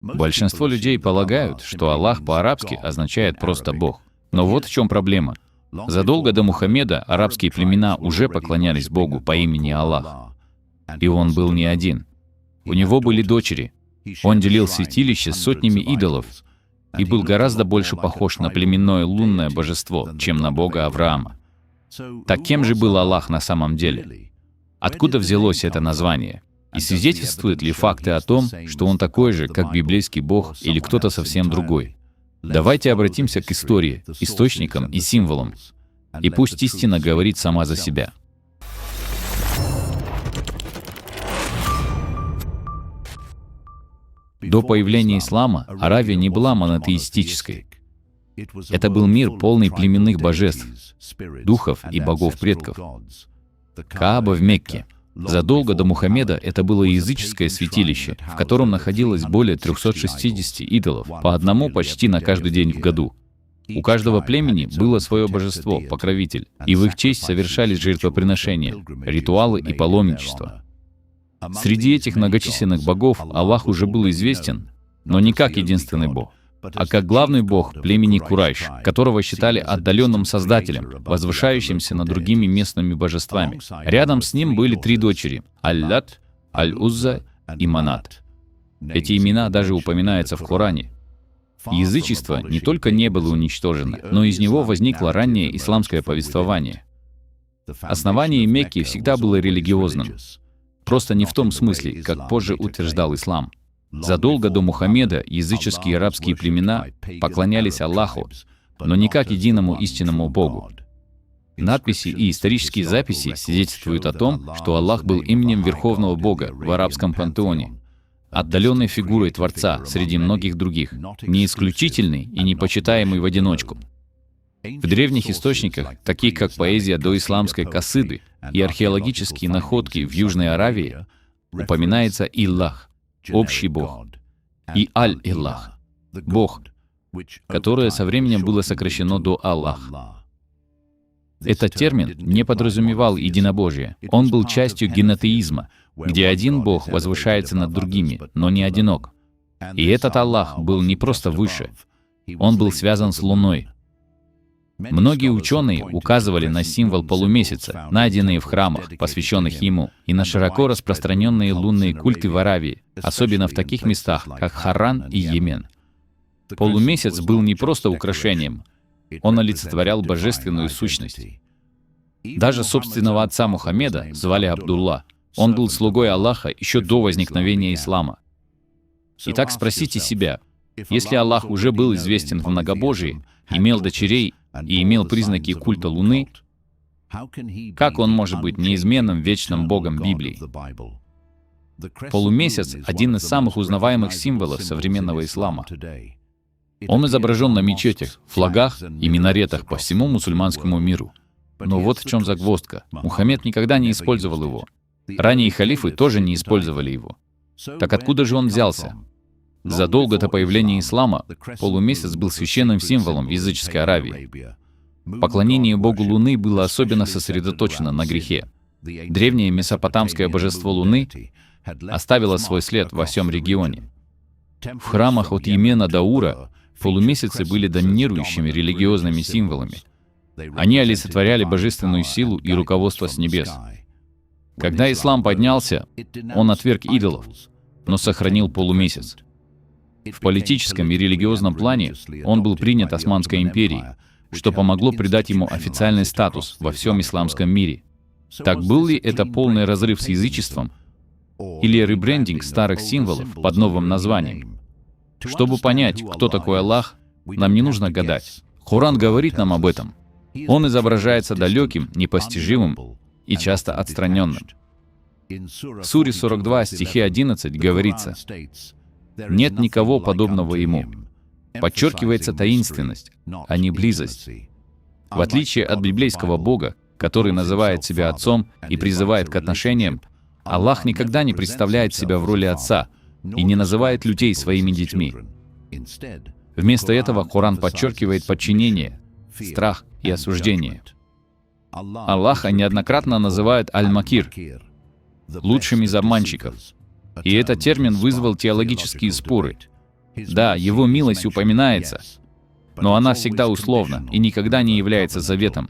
Большинство людей полагают, что Аллах по-арабски означает просто Бог. Но вот в чем проблема. Задолго до Мухаммеда арабские племена уже поклонялись Богу по имени Аллах. И он был не один. У него были дочери. Он делил святилище с сотнями идолов и был гораздо больше похож на племенное лунное божество, чем на Бога Авраама. Так кем же был Аллах на самом деле? Откуда взялось это название? И свидетельствуют ли факты о том, что он такой же, как библейский Бог, или кто-то совсем другой? Давайте обратимся к истории, источникам и символам, и пусть истина говорит сама за себя. До появления ислама Аравия не была монотеистической. Это был мир, полный племенных божеств, духов и богов-предков. Кааба в Мекке. Задолго до Мухаммеда это было языческое святилище, в котором находилось более 360 идолов, по одному почти на каждый день в году. У каждого племени было свое божество, покровитель, и в их честь совершались жертвоприношения, ритуалы и паломничество. Среди этих многочисленных богов Аллах уже был известен, но не как единственный бог, а как главный бог племени Курайш, которого считали отдаленным создателем, возвышающимся над другими местными божествами. Рядом с ним были три дочери — Аль-Лат, Аль-Узза и Манат. Эти имена даже упоминаются в Коране. Язычество не только не было уничтожено, но из него возникло раннее исламское повествование. Основание Мекки всегда было религиозным, просто не в том смысле, как позже утверждал ислам. Задолго до Мухаммеда языческие арабские племена поклонялись Аллаху, но не как единому истинному Богу. Надписи и исторические записи свидетельствуют о том, что Аллах был именем Верховного Бога в арабском пантеоне, отдаленной фигурой Творца среди многих других, не исключительный и не почитаемый в одиночку. В древних источниках, таких как поэзия доисламской Касиды и археологические находки в Южной Аравии, упоминается Иллах, общий Бог, и Аль-Иллах, Бог, которое со временем было сокращено до Аллах. Этот термин не подразумевал единобожие. Он был частью генотеизма, где один Бог возвышается над другими, но не одинок. И этот Аллах был не просто выше, он был связан с Луной. Многие ученые указывали на символ полумесяца, найденные в храмах, посвященных ему, и на широко распространенные лунные культы в Аравии, особенно в таких местах, как Харран и Йемен. Полумесяц был не просто украшением, он олицетворял божественную сущность. Даже собственного отца Мухаммеда звали Абдулла. Он был слугой Аллаха еще до возникновения ислама. Итак, спросите себя, если Аллах уже был известен в многобожии, имел дочерей и имел признаки культа Луны, как он может быть неизменным вечным Богом Библии? Полумесяц — один из самых узнаваемых символов современного ислама. Он изображен на мечетях, флагах и минаретах по всему мусульманскому миру. Но вот в чем загвоздка. Мухаммед никогда не использовал его. Ранние халифы тоже не использовали его. Так откуда же он взялся? Задолго до появления ислама полумесяц был священным символом в языческой Аравии. Поклонение богу Луны было особенно сосредоточено на грехе. Древнее месопотамское божество Луны оставило свой след во всем регионе. В храмах от Йемена до Ура полумесяцы были доминирующими религиозными символами. Они олицетворяли божественную силу и руководство с небес. Когда ислам поднялся, он отверг идолов, но сохранил полумесяц. В политическом и религиозном плане он был принят Османской империей, что помогло придать ему официальный статус во всем исламском мире. Так был ли это полный разрыв с язычеством или ребрендинг старых символов под новым названием? Чтобы понять, кто такой Аллах, нам не нужно гадать. Коран говорит нам об этом. Он изображается далеким, непостижимым и часто отстраненным. В суре 42, стихе 11 говорится: «Нет никого подобного ему». Подчеркивается таинственность, а не близость. В отличие от библейского Бога, который называет себя Отцом и призывает к отношениям, Аллах никогда не представляет себя в роли Отца и не называет людей своими детьми. Вместо этого Коран подчеркивает подчинение, страх и осуждение. Аллаха неоднократно называют Аль-Макир, лучшим из обманщиков. И этот термин вызвал теологические споры. Да, Его милость упоминается, но она всегда условна и никогда не является заветом.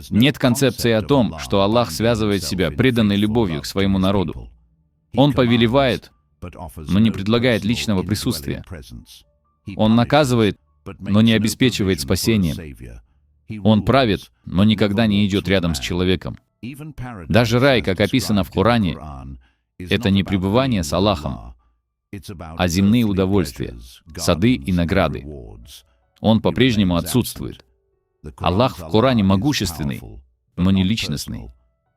Нет концепции о том, что Аллах связывает себя преданной любовью к своему народу. Он повелевает, но не предлагает личного присутствия. Он наказывает, но не обеспечивает спасением. Он правит, но никогда не идет рядом с человеком. Даже рай, как описано в Коране, это не пребывание с Аллахом, а земные удовольствия, сады и награды. Он по-прежнему отсутствует. Аллах в Коране могущественный, но не личностный,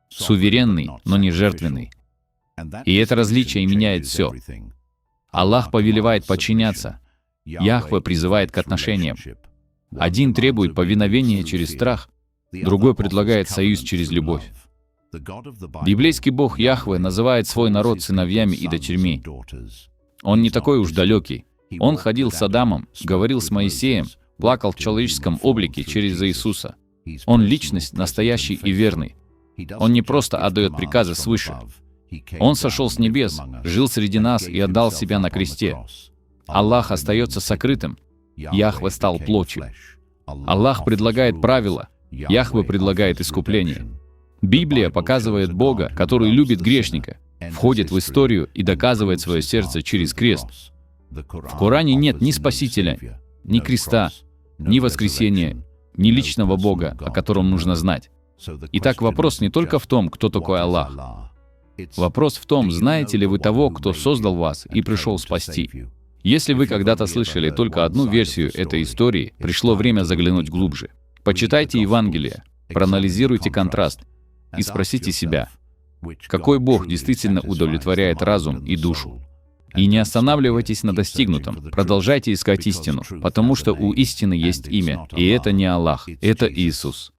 суверенный, но не жертвенный. И это различие меняет все. Аллах повелевает подчиняться, Яхве призывает к отношениям. Один требует повиновения через страх, другой предлагает союз через любовь. Библейский бог Яхве называет свой народ сыновьями и дочерьми. Он не такой уж далекий. Он ходил с Адамом, говорил с Моисеем, плакал в человеческом облике через Иисуса. Он личность настоящий и верный. Он не просто отдает приказы свыше. Он сошел с небес, жил среди нас и отдал себя на кресте. Аллах остается сокрытым. Яхве стал плотью. Аллах предлагает правила, Яхве предлагает искупление. Библия показывает Бога, который любит грешника, входит в историю и доказывает свое сердце через крест. В Коране нет ни Спасителя, ни креста, ни воскресения, ни личного Бога, о котором нужно знать. Итак, вопрос не только в том, кто такой Аллах. Вопрос в том, знаете ли вы того, кто создал вас и пришел спасти. Если вы когда-то слышали только одну версию этой истории, пришло время заглянуть глубже. Почитайте Евангелие, проанализируйте контраст и спросите себя, какой Бог действительно удовлетворяет разум и душу. И не останавливайтесь на достигнутом, продолжайте искать истину, потому что у истины есть имя, и это не Аллах, это Иисус.